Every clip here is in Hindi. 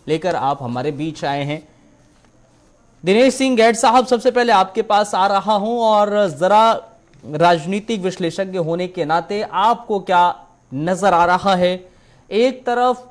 लेकर आप हमारे बीच आए हैं। दिनेश सिंह गैड साहब, सबसे पहले आपके पास आ रहा हूं और जरा राजनीतिक विश्लेषज्ञ होने के नाते आपको क्या नजर आ रहा है? एक तरफ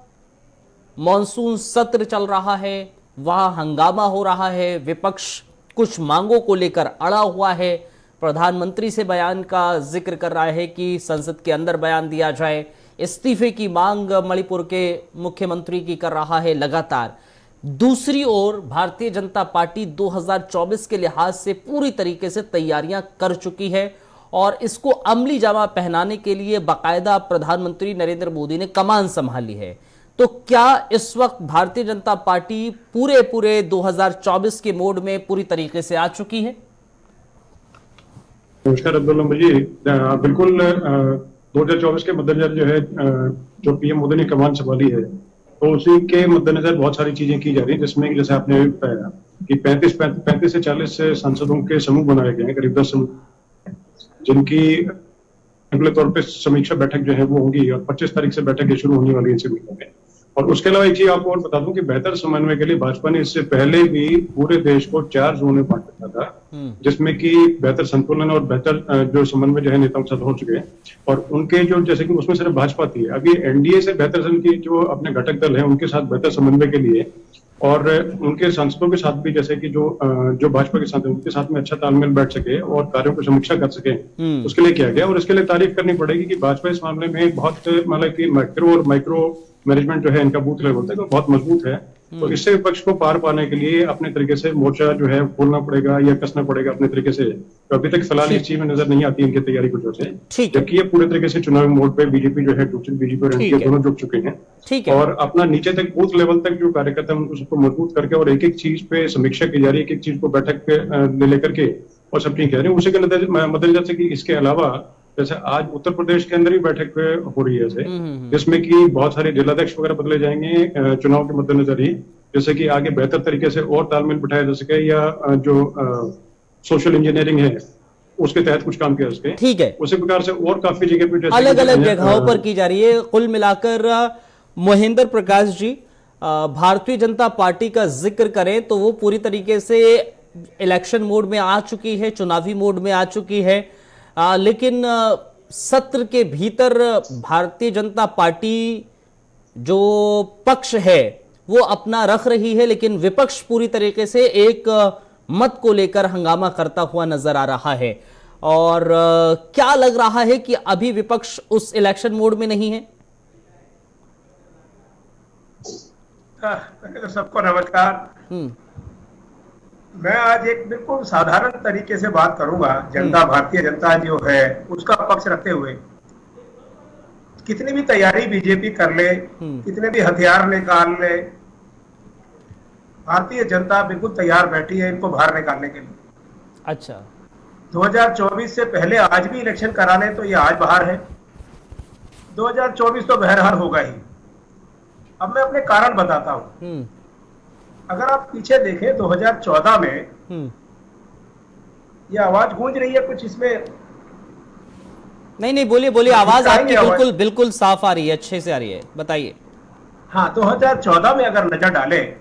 मॉनसून सत्र चल रहा है, वहां हंगामा हो रहा है, विपक्ष कुछ मांगों को लेकर अड़ा हुआ है, प्रधानमंत्री से बयान का जिक्र कर रहा है कि संसद के अंदर बयान दिया जाए, इस्तीफे की मांग मणिपुर के मुख्यमंत्री की कर रहा है लगातार। दूसरी ओर भारतीय जनता पार्टी 2024 के लिहाज से पूरी तरीके से तैयारियां कर चुकी है और इसको अमली जामा पहनाने के लिए बाकायदा प्रधानमंत्री नरेंद्र मोदी ने कमान संभाली है। तो क्या इस वक्त भारतीय जनता पार्टी पूरे 2024 के मोड में पूरी तरीके से आ चुकी है? नमस्कार अब्दुल्ला जी, बिल्कुल 2024 के मद्देनजर जो है जो पीएम मोदी ने कमान संभाली है, तो उसी के मद्देनजर बहुत सारी चीजें की जा रही हैं, जिसमें जैसे आपने बताया कि 35 से 40 सांसदों के समूह बनाए गए हैं, करीब 10 समूह, जिनकी अगले तौर पे समीक्षा बैठक जो है वो होगी और 25 तारीख से बैठकें शुरू होने वाली है इनसे मीटिंग में। और उसके अलावा एक चीज आपको और बता दूं कि बेहतर समन्वय के लिए भाजपा ने इससे पहले भी पूरे देश को 4 जोन में बांट दिया था, जिसमें कि बेहतर संतुलन और बेहतर जो समन्वय जो है नेताओं के साथ हो चुके हैं। और उनके जो जैसे कि उसमें सिर्फ भाजपा थी, अभी एनडीए से बेहतर की जो अपने घटक दल है उनके साथ बेहतर समन्वय के लिए और उनके सांसदों के साथ भी जैसे कि जो भाजपा के साथ उनके साथ में अच्छा तालमेल बैठ सके और कार्यों को समीक्षा कर सके, उसके लिए किया गया। और इसके लिए तारीफ करनी पड़ेगी कि भाजपा इस मामले में बहुत मतलब कि मैक्रो और माइक्रो मैनेजमेंट जो है इनका बूथ लेवल तक बहुत मजबूत है। तो इससे विपक्ष को पार पाने के लिए अपने तरीके से मोर्चा जो है खोलना पड़ेगा या कसना पड़ेगा अपने तरीके से। तो अभी तक फिलहाल इस चीज में नजर नहीं आती इनकी तैयारी कुछ से, जबकि ये पूरे तरीके से चुनावी मोड पे बीजेपी जो है बीजेपी और एनडीए दोनों जुट चुके हैं और अपना नीचे तक बूथ लेवल तक जो कार्यकर्ता है उनको सबको मजबूत करके और एक एक चीज पे समीक्षा की जा रही है, एक एक चीज को बैठक पे लेकर के और सब ठीक कह रहे हैं। उसी के मद्देनजर से कि इसके अलावा जैसे आज उत्तर प्रदेश के अंदर ही बैठक हो रही है ऐसे, जिसमें कि बहुत सारे जिलाध्यक्ष वगैरह बदले जाएंगे चुनाव के मद्देनजर ही, जैसे कि आगे बेहतर तरीके से और तालमेल बिठाया जा सके या जो सोशल इंजीनियरिंग है उसके तहत कुछ काम किया जा सके। ठीक है, उसी प्रकार से और काफी जगह पे अलग अलग जगहों पर की जा रही है। कुल मिलाकर महेंद्र प्रकाश जी, भारतीय जनता पार्टी का जिक्र करें तो वो पूरी तरीके से इलेक्शन मोड में आ चुकी है, चुनावी मोड में आ चुकी है, लेकिन सत्र के भीतर भारतीय जनता पार्टी जो पक्ष है वो अपना रख रही है, लेकिन विपक्ष पूरी तरीके से एक मत को लेकर हंगामा करता हुआ नजर आ रहा है। और क्या लग रहा है कि अभी विपक्ष उस इलेक्शन मोड में नहीं है? तो सबको नमस्कार। मैं आज एक बिल्कुल साधारण तरीके से बात करूंगा। जनता, भारतीय जनता जो है उसका पक्ष रखते हुए, कितनी भी तैयारी बीजेपी कर ले, कितने भी हथियार निकाल ले, भारतीय जनता बिल्कुल तैयार बैठी है इनको बाहर निकालने के लिए। अच्छा, 2024 से पहले आज भी इलेक्शन करा ले तो ये आज बाहर है, 2024 तो बहरहाल होगा ही। अब मैं अपने कारण बताता हूं। अगर आप पीछे देखें 2014 में ये आवाज गूंज रही है कुछ इसमें? नहीं, बोलिए, आवाज आपकी बिल्कुल साफ आ रही है, अच्छे से आ रही है, बताइए। हाँ, 2014 में अगर नजर डालें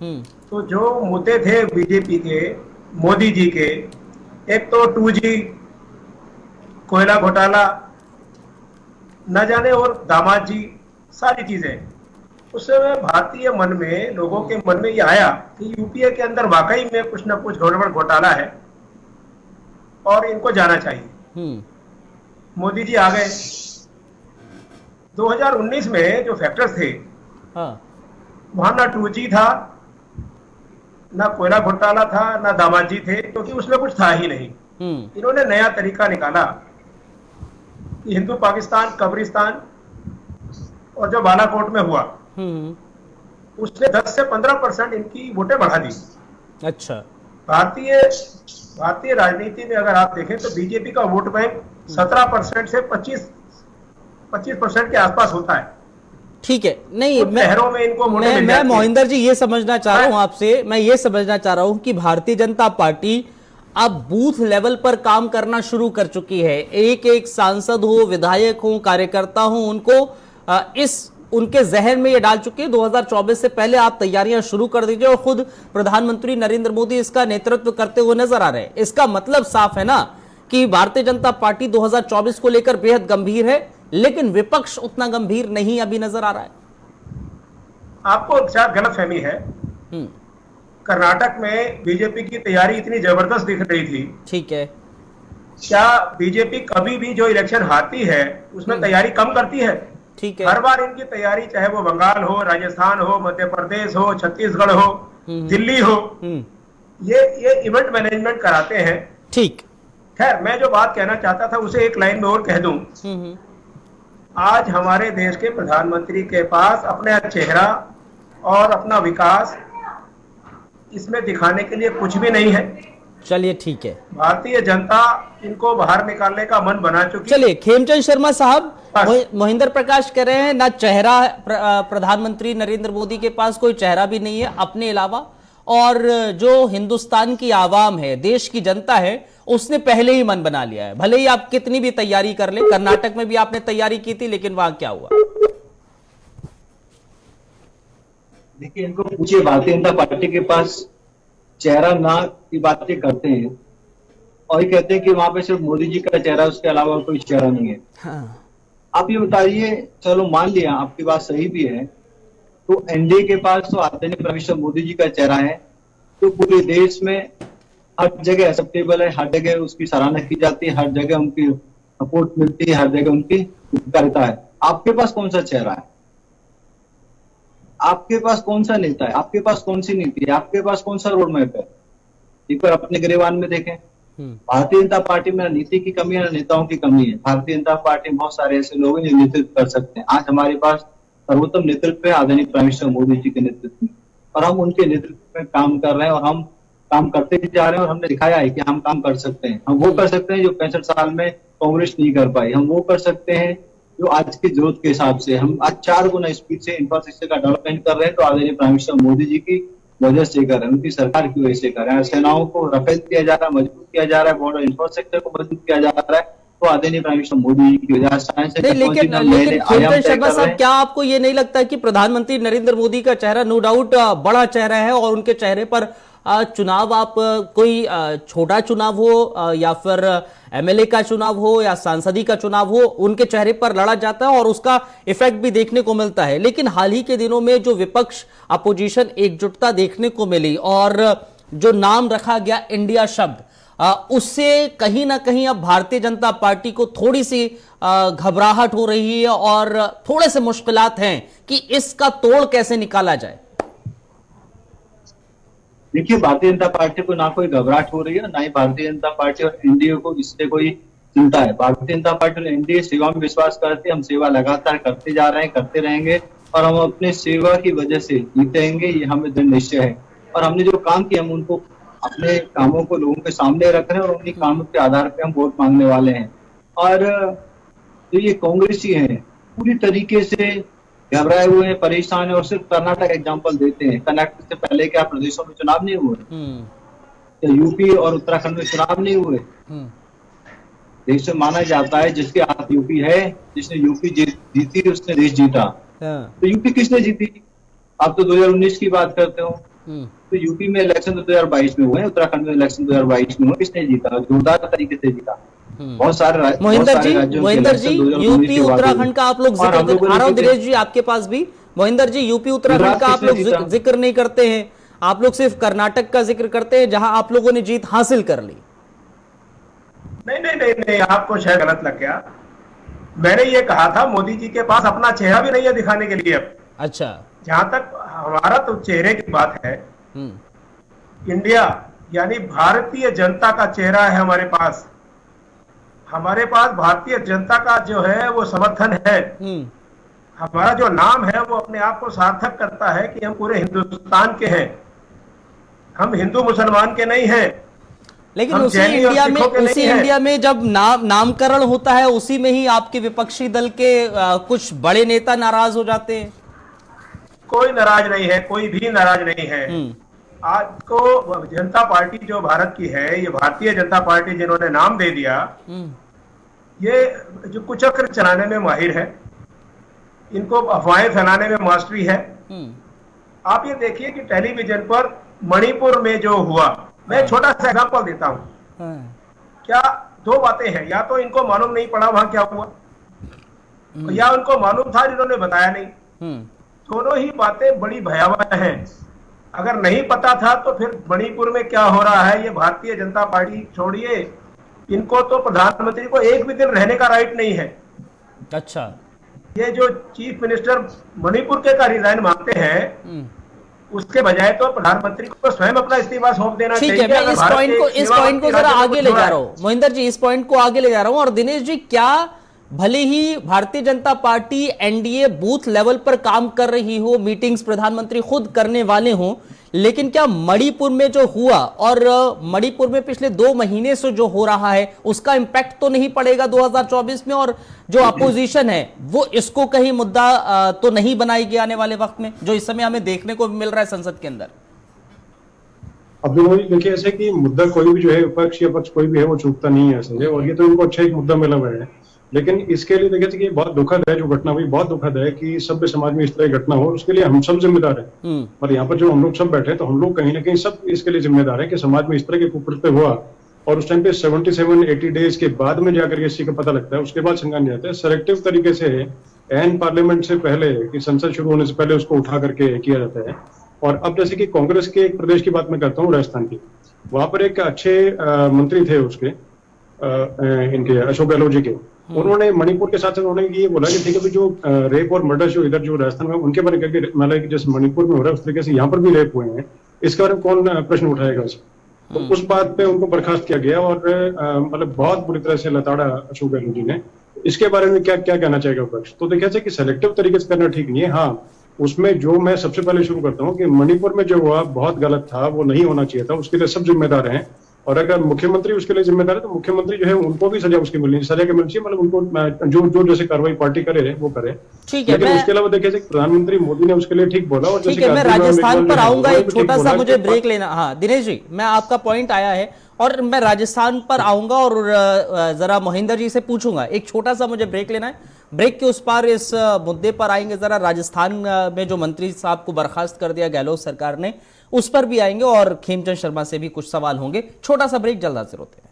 तो जो मुद्दे थे बीजेपी के, मोदी जी के, एक तो 2G, कोयला घोटाला, न जाने और दामाद जी, सारी चीजें, उस समय भारतीय मन में, लोगों के मन में ये आया कि यूपीए के अंदर वाकई में कुछ ना कुछ गड़बड़ घोटाला है और इनको जाना चाहिए। मोदी जी आ गए। 2019 में जो फैक्टर्स थे, वहां ना 2G था, ना कोयला घोटाला था, ना दामाद जी थे, क्योंकि उसमें कुछ था ही नहीं। इन्होंने नया तरीका निकाला कि हिंदू पाकिस्तान, कब्रिस्तान और जो बालाकोट में हुआ उसने 10 से 15% इनकी वोटें बढ़ा दी। अच्छा, भारतीय राजनीति में अगर आप देखें तो बीजेपी का वोट बैंक 17% से 25% के आसपास होता है। ठीक है, नहीं शहरों में इनको मैं मोहिंदर जी ये समझना चाह रहा हूं आपसे, मैं ये समझना चाह रहा हूं कि भारतीय जनता पार्टी अब बूथ लेवल पर काम करना शुरू कर चुकी है। एक एक सांसद हो, विधायक हो, कार्यकर्ता हो, उनको इस उनके जहन में ये डाल चुके हैं 2024 से पहले आप तैयारियां शुरू कर दीजिए, और खुद प्रधानमंत्री नरेंद्र मोदी इसका नेतृत्व करते हुए नजर आ रहे हैं। इसका मतलब साफ है ना कि भारतीय जनता पार्टी 2024 को लेकर बेहद गंभीर है, लेकिन विपक्ष उतना गंभीर नहीं अभी नजर आ रहा है। आपको शायद गलतफहमी है। कर्नाटक में बीजेपी की तैयारी इतनी जबरदस्त दिख रही थी। ठीक है। क्या बीजेपी कभी भी जो इलेक्शन हारती है उसमें तैयारी कम करती है? ठीक है। हर बार इनकी तैयारी, चाहे वो बंगाल हो, राजस्थान हो, मध्य प्रदेश हो, छत्तीसगढ़ हो, दिल्ली हो, ये इवेंट मैनेजमेंट कराते हैं। ठीक। खैर, मैं जो बात कहना चाहता था उसे एक लाइन में और कह दूं। आज हमारे देश के प्रधानमंत्री के पास अपना चेहरा और अपना विकास इसमें दिखाने के लिए कुछ भी नहीं है। चलिए ठीक है। भारतीय जनता इनको बाहर निकालने का मन बना चुकी। चलिए, खेमचंद शर्मा साहब, मोहिंदर प्रकाश कह रहे हैं ना चेहरा प्रधानमंत्री नरेंद्र मोदी के पास कोई चेहरा भी नहीं है अपने अलावा, और जो हिंदुस्तान की आवाम है, देश की जनता है, उसने पहले ही मन बना लिया है। भले ही आप कितनी भी तैयारी कर ले, कर्नाटक में भी आपने तैयारी की थी, लेकिन वहां क्या हुआ? देखिए, इनको पूछिए, भारतीय जनता पार्टी के पास चेहरा ना की बातें करते हैं और ये कहते हैं कि वहां पे सिर्फ मोदी जी का चेहरा, उसके अलावा कोई चेहरा नहीं है। हाँ। आप ये बताइए, चलो मान लिया आपकी बात सही भी है, तो एनडीए के पास तो आदरणीय प्राइम मिनिस्टर मोदी जी का चेहरा है, तो पूरे देश में हर जगह एक्सेप्टेबल है, हर जगह उसकी सराहना की जाती है, हर जगह उनकी सपोर्ट मिलती है, हर जगह उनकी उपकारिता है। आपके पास कौन सा चेहरा है? आपके पास कौन सा नेता है? आपके पास कौन सी नीति है? आपके पास कौन सा रोड मैप है? एक बार अपने गिरेबान में देखें। भारतीय जनता पार्टी में नीति की कमी है, ना नेताओं की कमी है। भारतीय जनता पार्टी में बहुत सारे ऐसे लोग हैं जो नेतृत्व कर सकते हैं। आज हमारे पास सर्वोत्तम नेतृत्व है आदरणीय प्राइम मिनिस्टर मोदी जी के नेतृत्व में, और हम उनके नेतृत्व में काम कर रहे हैं, और हम काम करते भी जा रहे हैं, और हमने दिखाया है कि हम काम कर सकते हैं। हम वो कर सकते हैं जो 65 साल में कांग्रेस नहीं कर पाई। हम वो कर सकते हैं जो आज की जरूरत के हिसाब से हम आज 4 गुना स्पीड से इंफ्रास्ट्रक्चर का डेवलपमेंट कर रहे हैं, तो आदरणीय प्राइम मिनिस्टर मोदी जी की वजह से कर रहे हैं, उनकी सरकार की वजह से कर रहे हैं। सेनाओं को रफेल किया जा रहा है, मजबूत किया जा रहा है, बॉर्डर इंफ्रास्ट्रक्चर को मजबूत किया जा रहा है, तो आदरणीय प्राइम मिनिस्टर मोदी जी की वजह से। लेकिन खेमचंद शर्मा साहब, क्या आपको ये नहीं लगता कि प्रधानमंत्री नरेंद्र मोदी का चेहरा नो डाउट बड़ा चेहरा है, और उनके चेहरे पर चुनाव, आप कोई छोटा चुनाव हो या फिर एमएलए का चुनाव हो या सांसदी का चुनाव हो, उनके चेहरे पर लड़ा जाता है और उसका इफेक्ट भी देखने को मिलता है। लेकिन हाल ही के दिनों में जो विपक्ष, अपोजिशन एकजुटता देखने को मिली और जो नाम रखा गया इंडिया शब्द, उससे कहीं ना कहीं अब भारतीय जनता पार्टी को थोड़ी सी घबराहट हो रही है और थोड़े से मुश्किलात हैं कि इसका तोड़ कैसे निकाला जाए। देखिए, भारतीय जनता पार्टी को ना कोई घबराहट हो रही है, ना ही भारतीय जनता पार्टी और एनडीए को इससे कोई चिंता है। भारतीय जनता पार्टी और एनडीए सेवा में विश्वास करते हैं। हम सेवा लगातार करते जा रहे हैं, करते रहेंगे, और हम अपने सेवा की वजह से जीते रहेंगे, ये हमें दृढ़ निश्चय है। और हमने जो काम किया, हम उनको, अपने कामों को लोगों के सामने रख रहे हैं, और उन्हीं कामों के आधार पर हम वोट मांगने वाले हैं। और जो ये कांग्रेसी है, पूरी तरीके से घबराए हुए हैं, परेशान है, और सिर्फ कर्नाटक एग्जांपल देते हैं। कर्नाटक से पहले क्या प्रदेशों में चुनाव नहीं हुए? तो यूपी और उत्तराखंड में चुनाव नहीं हुए? देश में माना जाता है जिसके हाथ यूपी है, जिसने यूपी जीती उसने देश जीता। तो यूपी किसने जीती? आप तो 2019 की बात करते हो, तो यूपी में इलेक्शन तो 2022 में हुए, उत्तराखंड में इलेक्शन 2022 में हुए। किसने जीता? जोरदार तरीके से जीता। बहुत सारे मोहिंदर जी, यूपी उत्तराखंड का आप लोग जिक्र, आ रहा हूं दिनेश जी आपके पास भी। मोहिंदर जी, यूपी उत्तराखंड का आप लोग जिक्र नहीं करते हैं, आप लोग सिर्फ कर्नाटक का जिक्र करते हैं जहां आप लोगों ने जीत हासिल कर ली। नहीं नहीं नहीं नहीं, आपको शायद गलत लग गया। मैंने ये कहा था मोदी जी के पास अपना चेहरा भी नहीं है दिखाने के लिए अब। अच्छा, जहां तक हमारा तो चेहरे की बात है, इंडिया यानी भारतीय जनता का चेहरा है हमारे पास। हमारे पास भारतीय जनता का जो है वो समर्थन है। हमारा जो नाम है वो अपने आप को सार्थक करता है कि हम पूरे हिंदुस्तान के हैं, हम हिंदू मुसलमान के नहीं हैं। लेकिन उसी इंडिया में जब नामकरण होता है, उसी में ही आपके विपक्षी दल के कुछ बड़े नेता नाराज हो जाते हैं। कोई नाराज नहीं है, कोई भी नाराज नहीं है। आज को जनता पार्टी जो भारत की है, ये भारतीय जनता पार्टी जिन्होंने नाम दे दिया, ये जो कुचक्र चलाने में माहिर है। इनको अफवाहें फैलाने में मास्टरी है। हम्म। आप ये देखिए कि टेलीविजन पर मणिपुर में जो हुआ, मैं छोटा सा एग्जांपल देता हूं। हाँ। क्या दो बातें हैं, या तो इनको मालूम नहीं पड़ा वहां क्या हुआ, या उनको मालूम था जिन्होंने बताया नहीं। दोनों ही बातें बड़ी भयावह हैं। अगर नहीं पता था तो फिर मणिपुर में क्या हो रहा है, ये भारतीय जनता पार्टी छोड़िए, इनको तो प्रधानमंत्री को एक भी दिन रहने का राइट नहीं है। अच्छा। ये जो चीफ मिनिस्टर मणिपुर के का रिजाइन मांगते हैं, उसके बजाय तो प्रधानमंत्री को स्वयं अपना इस्तीफा सौंप देना चाहिए। ठीक है, मैं इस पॉइंट को जरा आगे ले जा रहा हूं मोहिंदर जी, इस पॉइंट को आगे ले जा रहा हूं। और दिनेश जी, क्या भले ही Bharatiya Janata party NDA booth level पर काम कर रही हो, मीटिंग्स प्रधानमंत्री खुद करने वाले हों, लेकिन क्या मणिपुर में जो हुआ और मणिपुर में पिछले 2 महीने से जो हो रहा है उसका इंपैक्ट तो नहीं पड़ेगा 2024 में? और जो अपोजिशन है वो इसको कहीं मुद्दा तो नहीं बनाएगी आने वाले वक्त में, जो इस समय हमें देखने को मिल रहा है संसद के अंदर? अब देखिए, ऐसे कि मुद्दा कोई भी जो है, विपक्ष या पक्ष कोई भी है, वो चूकता नहीं है ऐसे, और ये तो इनको अच्छा एक मुद्दा मिला हुआ है। लेकिन इसके लिए देखिए कि बहुत दुखद है जो घटना हुई, बहुत दुखद है कि सभ्य समाज में इस तरह की घटना हो, उसके लिए हम सब जिम्मेदार हैं। और यहाँ पर जो हम लोग सब बैठे तो हम लोग कहीं ना कहीं सब इसके लिए जिम्मेदार हैं कि समाज में इस तरह के कुकृत्य हुआ, और उस टाइम पे 77-80 डेज के बाद में जाकर इस चीज का पता लगता है, उसके बाद संज्ञान नहीं आता है। सेलेक्टिव तरीके से एन पार्लियामेंट से पहले कि संसद शुरू होने से पहले उसको उठा करके किया जाता है। और अब जैसे कि कांग्रेस के एक प्रदेश की बात मैं करता हूँ, राजस्थान की, वहां पर एक अच्छे मंत्री थे उसके इनके अशोक गहलोत जी के, उन्होंने मणिपुर के साथ साथ उन्होंने ये बोला कि ठीक है, जो रेप और मर्डर जो इधर जो राजस्थान में उनके बारे में, मतलब जैसे मणिपुर में हो रहा है उस तरीके से यहाँ पर भी रेप हुए हैं, इसके बारे में कौन प्रश्न उठाएगा? तो उस बात पे उनको बर्खास्त किया गया, और मतलब बहुत बुरी तरह से लताड़ा अशोक गहलोत जी ने। इसके बारे में क्या क्या कहना चाहेगा विपक्ष? तो देखिए कि सेलेक्टिव तरीके से करना ठीक नहीं है। हाँ, उसमें जो मैं सबसे पहले शुरू करता हूँ कि मणिपुर में जो हुआ बहुत गलत था, वो नहीं होना चाहिए था, उसके लिए सब जिम्मेदार हैं। और अगर मुख्यमंत्री उसके लिए जिम्मेदार है तो मुख्यमंत्री जो है उनको भी सजा उसकी मिलनी चाहिए, मतलब उनको जो जैसे कार्रवाई पार्टी करे वो करे। ठीक है, लेकिन उसके अलावा देखिए प्रधानमंत्री मोदी ने उसके लिए ठीक बोला। और ठीक है, मैं राजस्थान पर आऊंगा, एक छोटा सा मुझे ब्रेक लेना। हाँ दिनेश जी, मैं आपका पॉइंट आया है और मैं राजस्थान पर आऊंगा और जरा मोहिंदर जी से पूछूंगा। एक छोटा सा मुझे ब्रेक लेना है, ब्रेक के उस पार इस मुद्दे पर आएंगे। जरा राजस्थान में जो मंत्री साहब को बर्खास्त कर दिया गहलोत सरकार ने, उस पर भी आएंगे और खेमचंद शर्मा से भी कुछ सवाल होंगे। छोटा सा ब्रेक, जल्द हाजिर होते हैं।